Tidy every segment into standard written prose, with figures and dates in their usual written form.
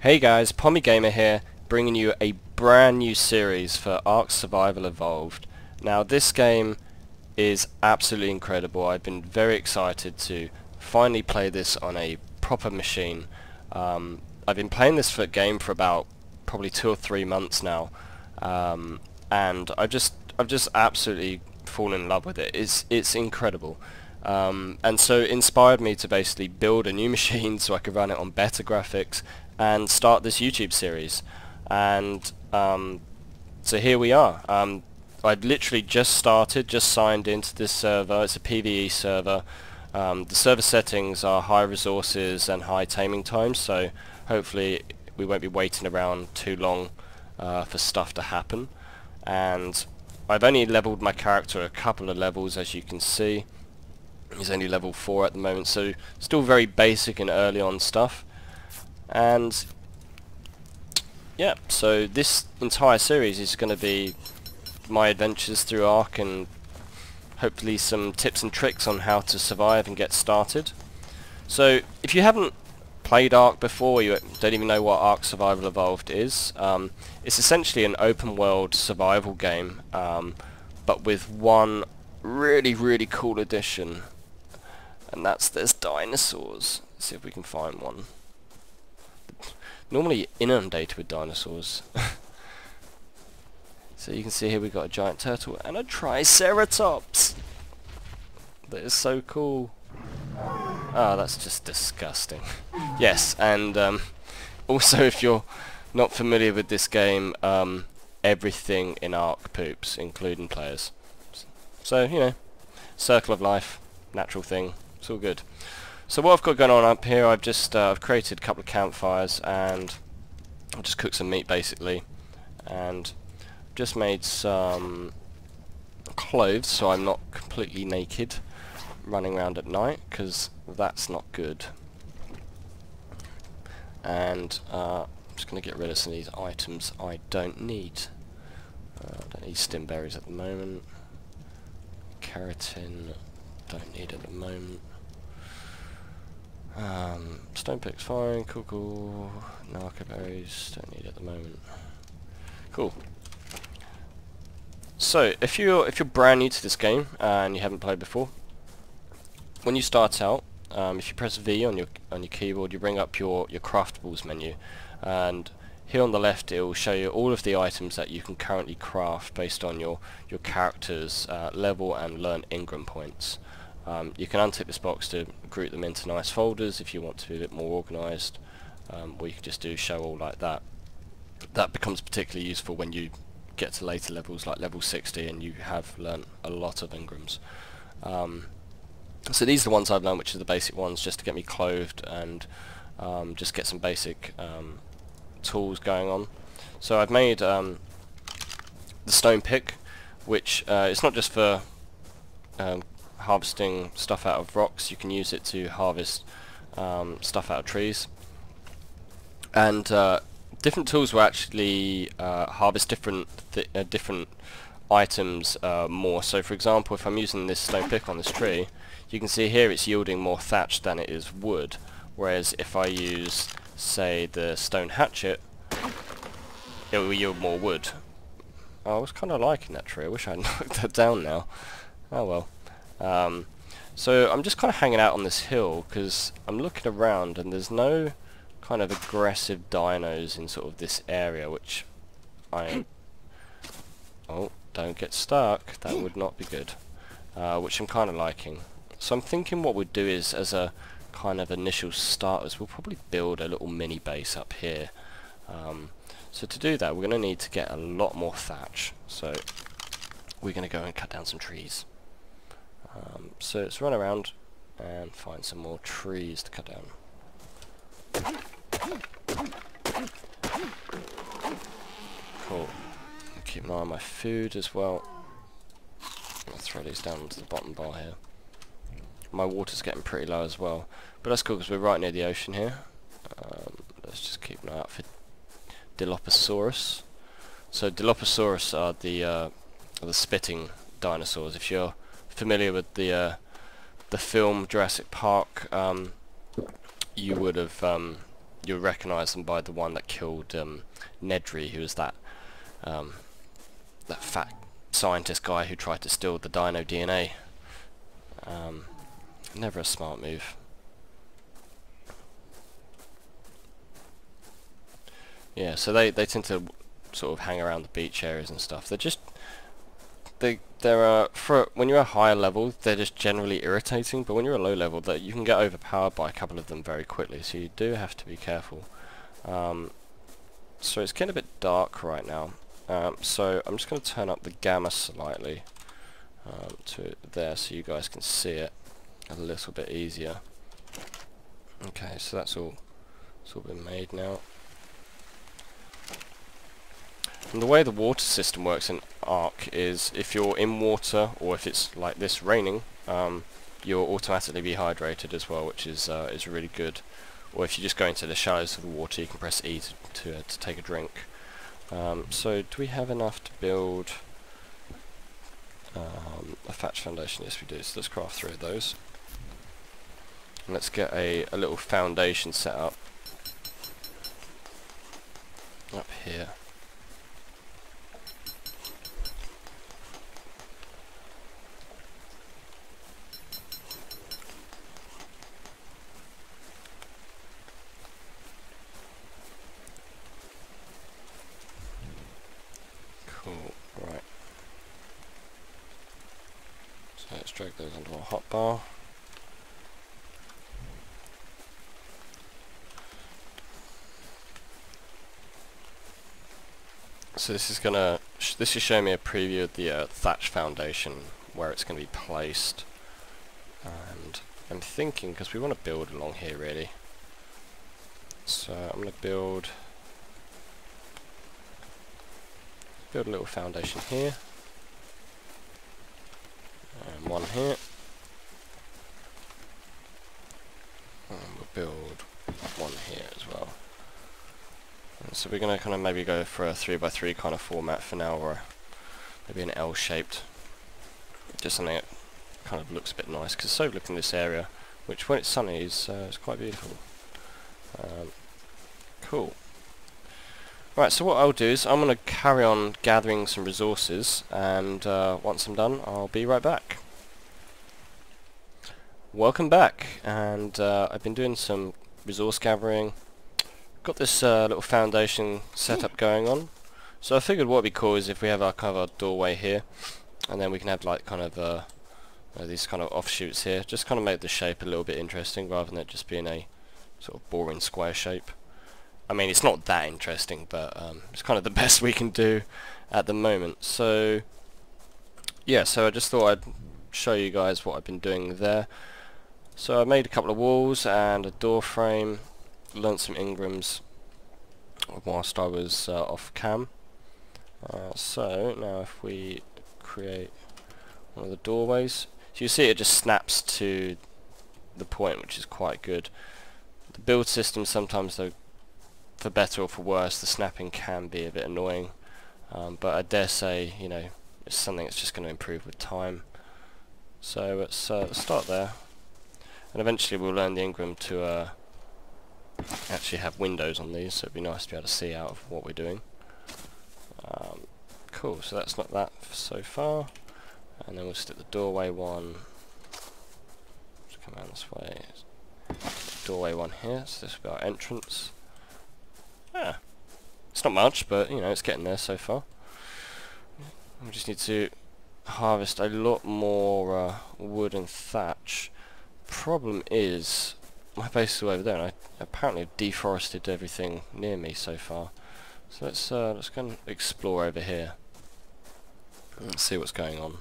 Hey guys, Pommy Gamer here, bringing you a brand new series for ARK Survival Evolved. Now this game is absolutely incredible. I've been very excited to finally play this on a proper machine. I've been playing this game for about probably 2 or 3 months now, and I've just absolutely fallen in love with it. It's incredible. And so it inspired me to basically build a new machine so I could run it on better graphics and start this YouTube series. And so here we are. I'd literally just signed into this server. It's a PvE server. The server settings are high resources and high taming times, so hopefully we won't be waiting around too long for stuff to happen. And I've only leveled my character a couple of levels, as you can see. He's only level 4 at the moment, so still very basic and early on stuff. And yeah, so this entire series is going to be my adventures through ARK and hopefully some tips and tricks on how to survive and get started. So if you haven't played ARK before, you don't even know what ARK Survival Evolved is, it's essentially an open world survival game, but with one really cool addition, and there's dinosaurs. Let's see if we can find one. Normally inundated with dinosaurs. So you can see here we've got a giant turtle and a triceratops. That is so cool. Oh, that's just disgusting. Yes, and also if you're not familiar with this game, everything in ARK poops, including players. So, you know, circle of life, natural thing, it's all good. So what I've got going on up here, I've created a couple of campfires and I've just cooked some meat basically, and just made some clothes so I'm not completely naked running around at night, because that's not good. And I'm just going to get rid of some of these items I don't need. I don't need stim berries at the moment. Keratin, don't need at the moment. Stone picks fine, cool. Narco berries, don't need at the moment. Cool. So if you're brand new to this game and you haven't played before, when you start out, if you press V on your keyboard, you bring up your craftables menu, and here on the left it will show you all of the items that you can currently craft based on your character's level and learned Ingram points. You can untick this box to group them into nice folders if you want to be a bit more organised, or you can just do show all like that. That becomes particularly useful when you get to later levels, like level 60, and you have learnt a lot of Ingrams. So these are the ones I've learned, which are the basic ones, just to get me clothed and just get some basic tools going on. So I've made the stone pick, which it's not just for harvesting stuff out of rocks. You can use it to harvest stuff out of trees, and different tools will actually harvest different items more. So for example, if I'm using this stone pick on this tree, you can see here it's yielding more thatch than it is wood, whereas if I use, say, the stone hatchet, it will yield more wood. I was kind of liking that tree. I wish I had knocked that down now. Oh well. So I'm just kind of hanging out on this hill because I'm looking around and there's no kind of aggressive dinos in sort of this area, which oh, don't get stuck, that would not be good, which I'm kind of liking. So I'm thinking what we'd do is, as a kind of initial starters, we'll probably build a little mini base up here. So to do that we're going to need to get a lot more thatch, so we're going to go and cut down some trees. So let's run around and find some more trees to cut down. Cool. Keep an eye on my food as well. I'll throw these down into the bottom bar here. My water's getting pretty low as well, but that's cool because we're right near the ocean here. Let's just keep an eye out for Dilophosaurus. So Dilophosaurus are the spitting dinosaurs. If you're familiar with the film Jurassic Park, you would have you'll recognise them by the one that killed Nedry, who was that that fat scientist guy who tried to steal the dino DNA. Never a smart move. Yeah, so they tend to sort of hang around the beach areas and stuff. For when you're a higher level, they're just generally irritating, but when you're a low level, that you can get overpowered by a couple of them very quickly, so you do have to be careful. So it's getting a bit dark right now, so I'm just going to turn up the gamma slightly to there so you guys can see it a little bit easier. Okay, so it's all been made now. And the way the water system works in ARK is if you're in water, or if it's like this raining, you'll automatically be hydrated as well, which is really good. Or if you just go into the shallows of the water, you can press E to take a drink. So do we have enough to build a thatch foundation? Yes, we do. So let's craft 3 of those. And let's get a little foundation set up here. Cool, right. So let's drag those onto our hotbar. So this is showing me a preview of the thatch foundation, where it's going to be placed. And I'm thinking, because we want to build along here really, so I'm going to build a little foundation here, and one here, and we'll build one here as well. And so we're going to kind of maybe go for a 3x3 kind of format for now, or maybe an L-shaped, just something that kind of looks a bit nice, because it's overlooking this area, which when it's sunny is quite beautiful. Cool. Right, so what I'll do is I'm going to carry on gathering some resources, and once I'm done, I'll be right back. Welcome back, and I've been doing some resource gathering. Got this little foundation setup going on. So I figured what would be cool is if we have our kind of our doorway here, and then we can have like kind of these kind of offshoots here, just kind of make the shape a little bit interesting rather than it just being a sort of boring square shape. I mean, it's not that interesting, but it's kind of the best we can do at the moment. So yeah, so I just thought I'd show you guys what I've been doing there. So I made a couple of walls and a door frame, learnt some Ingrams whilst I was off cam. So now if we create one of the doorways, so you see it just snaps to the point, which is quite good. The build system sometimes, though, for better or for worse, the snapping can be a bit annoying, but I dare say, you know, it's something that's just going to improve with time. So let's start there, and eventually we'll learn the Ingram to actually have windows on these, so it'd be nice to be able to see out of what we're doing. Cool, so that's not that so far, and then we'll stick the doorway one, just come around this way, doorway one here, so this will be our entrance. Yeah, it's not much, but you know, it's getting there so far. We just need to harvest a lot more wood and thatch. Problem is, my base is all over there, and I apparently have deforested everything near me so far. So let's go and explore over here and see what's going on.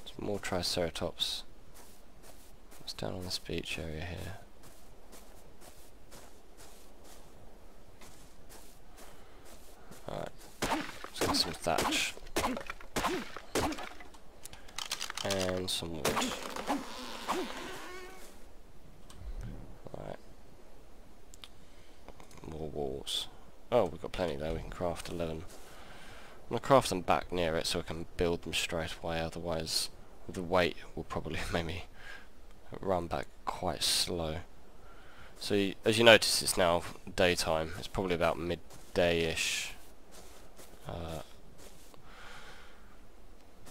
Some more Triceratops. What's down on this beach area here? Alright, let's get some thatch. And some wood. Alright. More walls. Oh, we've got plenty there, we can craft 11. I'm going to craft them back near it so I can build them straight away, otherwise the weight will probably make me run back quite slow. So as you notice, it's now daytime. It's probably about midday-ish.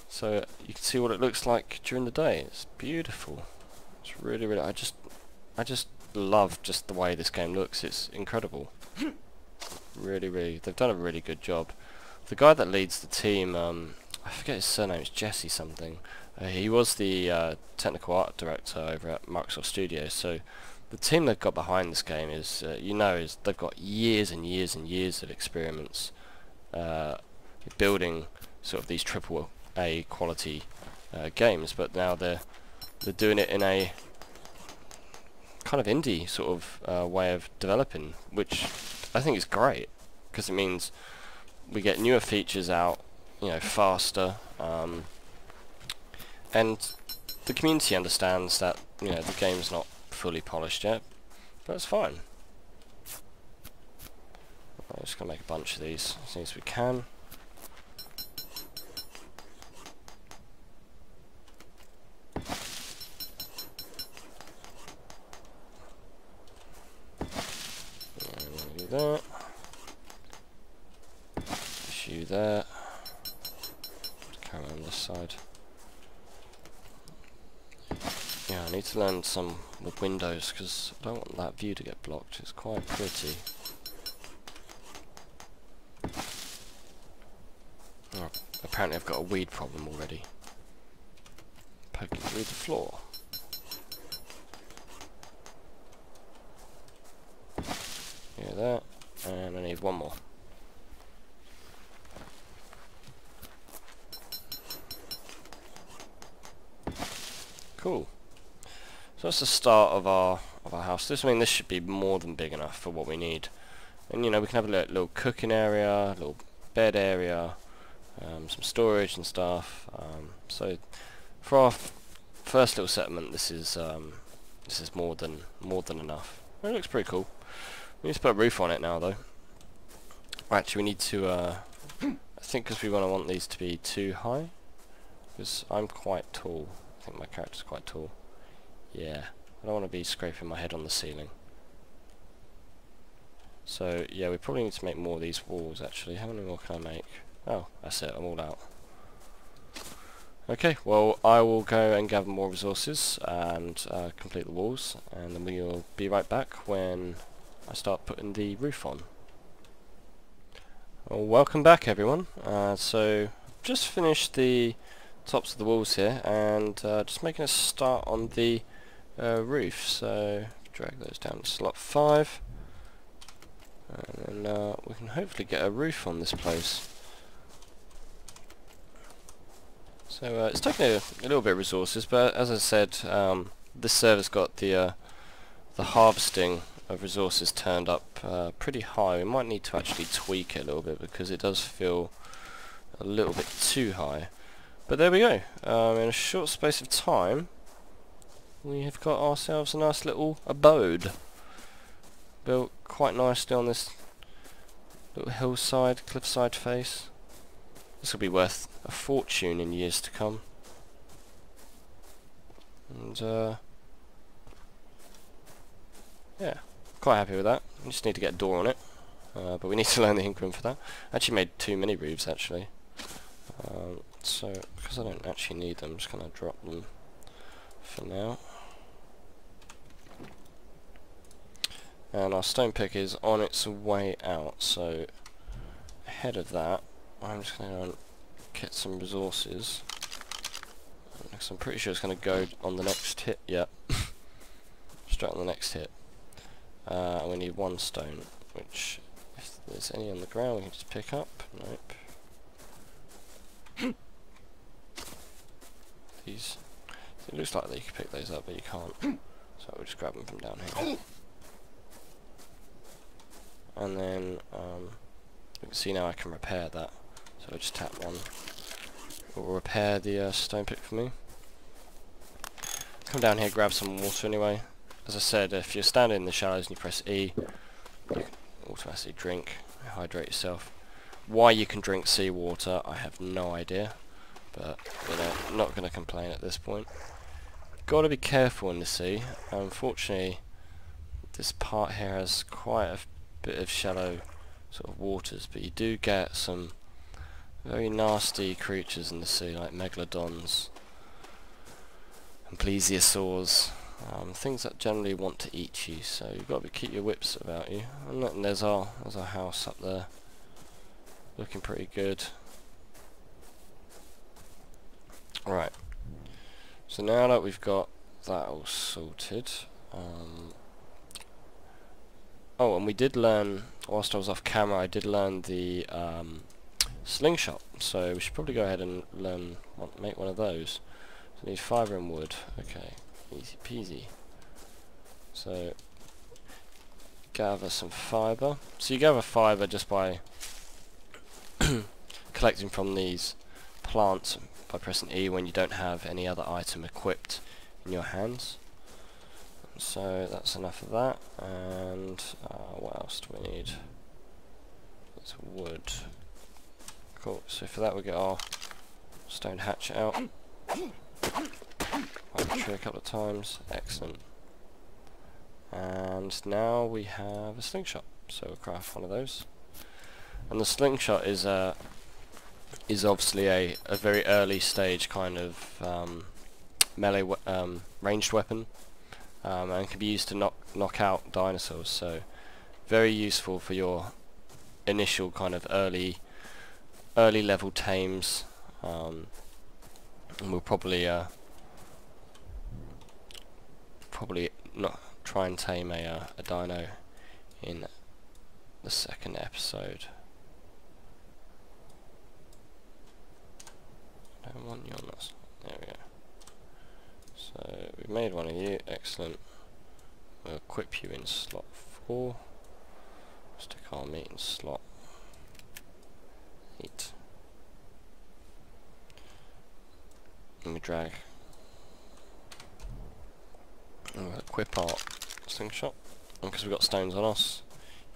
So you can see what it looks like during the day. It's beautiful. It's really, really. I just love just the way this game looks. It's incredible. Really, really. They've done a really good job. The guy that leads the team, I forget his surname. It's Jesse something. He was the technical art director over at Microsoft Studios. So the team they've got behind this game is, is they've got years and years and years of experience building sort of these AAA quality games, but now they're doing it in a kind of indie sort of way of developing, which I think is great because it means we get newer features out, faster, and the community understands that the game's not fully polished yet, but it's fine. I'm just gonna make a bunch of these as soon as we can. Do that. Issue there. Carry on this side. Yeah, I need to learn some with Windows because I don't want that view to get blocked. It's quite pretty. Oh, apparently I've got a weed problem already. Poking through the floor. Yeah, that, and I need one more. Cool. So that's the start of our house. This should be more than big enough for what we need. And we can have a little cooking area, a little bed area, some storage and stuff. So for our first little settlement, this is more than enough. It looks pretty cool. We need to put a roof on it now, though. Actually, we need to. I think because we want these to be too high, because I'm quite tall. I think my character's quite tall. Yeah, I don't want to be scraping my head on the ceiling. So yeah, we probably need to make more of these walls. Actually, how many more can I make? Oh, that's it. I'm all out. Okay, well I will go and gather more resources and complete the walls, and then we'll be right back when I start putting the roof on. Well, welcome back everyone. So just finished the tops of the walls here, and just making a start on the roof. So drag those down to slot 5, and then we can hopefully get a roof on this place. So it's taking a little bit of resources, but as I said, this server's got the harvesting of resources turned up pretty high. We might need to actually tweak it a little bit because it does feel a little bit too high. But there we go. In a short space of time, we have got ourselves a nice little abode. Built quite nicely on this little hillside, cliffside face. This will be worth a fortune in years to come. And yeah, quite happy with that. We just need to get a door on it, but we need to learn the ink room for that. I actually made too many roofs actually. So because I don't actually need them, I'm just gonna drop them for now. And our stone pick is on its way out, so ahead of that I'm just going to get some resources, because I'm pretty sure it's going to go on the next hit. Yep. Straight on the next hit. And we need 1 stone, which if there's any on the ground we can just pick up. Nope. These, it looks like that you can pick those up, but you can't, so we'll just grab them from down here. And then you can see now I can repair that. So I just tap 1. It will repair the stone pick for me. Come down here, grab some water anyway. As I said, if you're standing in the shallows and you press E, you can automatically drink, hydrate yourself. Why you can drink seawater, I have no idea. but you know, I'm not going to complain at this point. Got to be careful in the sea. Unfortunately, this part here has quite a bit of shallow sort of waters, but you do get some very nasty creatures in the sea, like megalodons and plesiosaurs, things that generally want to eat you. So you've got to keep your wits about you. And there's our house up there, looking pretty good. Right. So now that we've got that all sorted, oh, and we did learn, whilst I was off camera, I did learn the slingshot, so we should probably go ahead and make one of those. So I need fibre and wood. Okay, easy peasy. So gather some fibre. So you gather fibre just by collecting from these plants by pressing E when you don't have any other item equipped in your hands. So that's enough of that, and what else do we need? It's wood. Cool, so for that we get our stone hatchet out. Climb the tree a couple of times, excellent. And now we have a slingshot, so we'll craft one of those. And the slingshot is obviously a very early stage kind of melee ranged weapon, and can be used to knock out dinosaurs. So very useful for your initial kind of early level tames. And we'll probably not try and tame a dino in the second episode. I don't want you on this. There we go. So we made one of you, excellent. We'll equip you in slot 4. Stick our meat in slot 8. And we drag. And we'll equip our slingshot. And because we've got stones on us,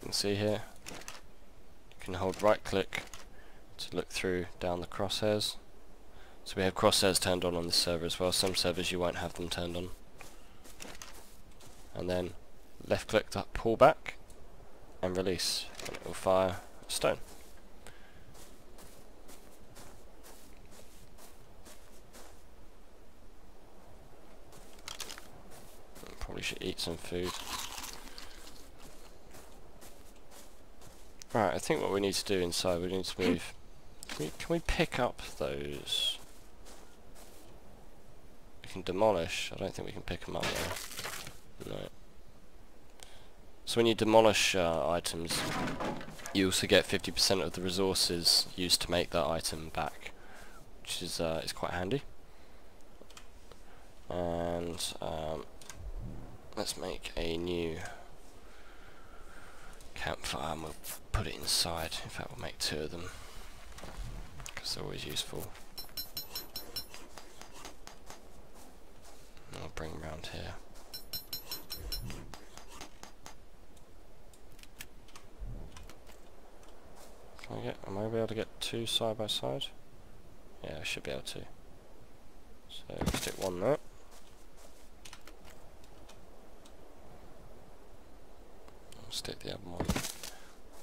you can see here, you can hold right click to look through down the crosshairs. So we have crosshairs turned on this server as well. Some servers you won't have them turned on. And then left click to pull back and release, and it will fire a stone. Probably should eat some food. Right, I think what we need to do inside, we need to move. Can we pick up those? We can demolish. I don't think we can pick them up though. No. So when you demolish items, you also get 50% of the resources used to make that item back, which is quite handy. And let's make a new campfire and we'll put it inside. In fact, we'll make 2 of them because they're always useful. And I'll bring them around here. Am I able to get 2 side by side? Yeah, I should be able to. So stick one there. I'll stick the other one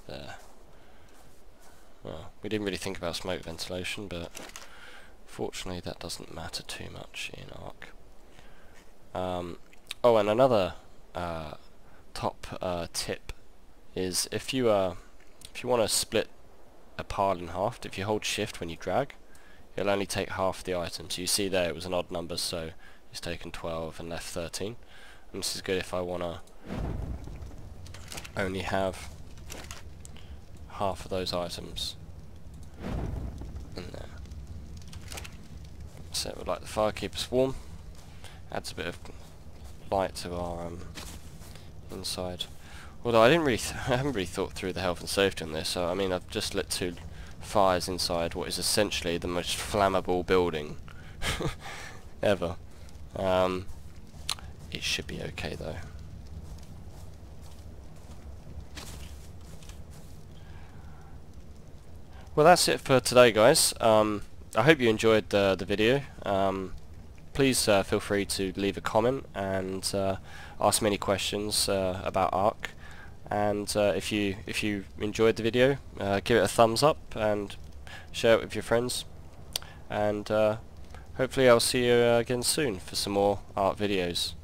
there. Well, we didn't really think about smoke ventilation, but fortunately that doesn't matter too much in ARK. Oh, and another top tip is if you want to split a pile in half, if you hold shift when you drag, it'll only take half the item. So you see there it was an odd number, so it's taken 12 and left 13. And this is good if I want to only have half of those items in there. So it would like the fire keep us warm, adds a bit of light to our inside. Although I haven't really thought through the health and safety on this, so I mean I've just lit 2 fires inside what is essentially the most flammable building ever. It should be okay though. Well, that's it for today, guys. I hope you enjoyed the video. Please feel free to leave a comment and ask me any questions about ARK. And if you enjoyed the video, give it a thumbs up and share it with your friends. And hopefully I'll see you again soon for some more ARK videos.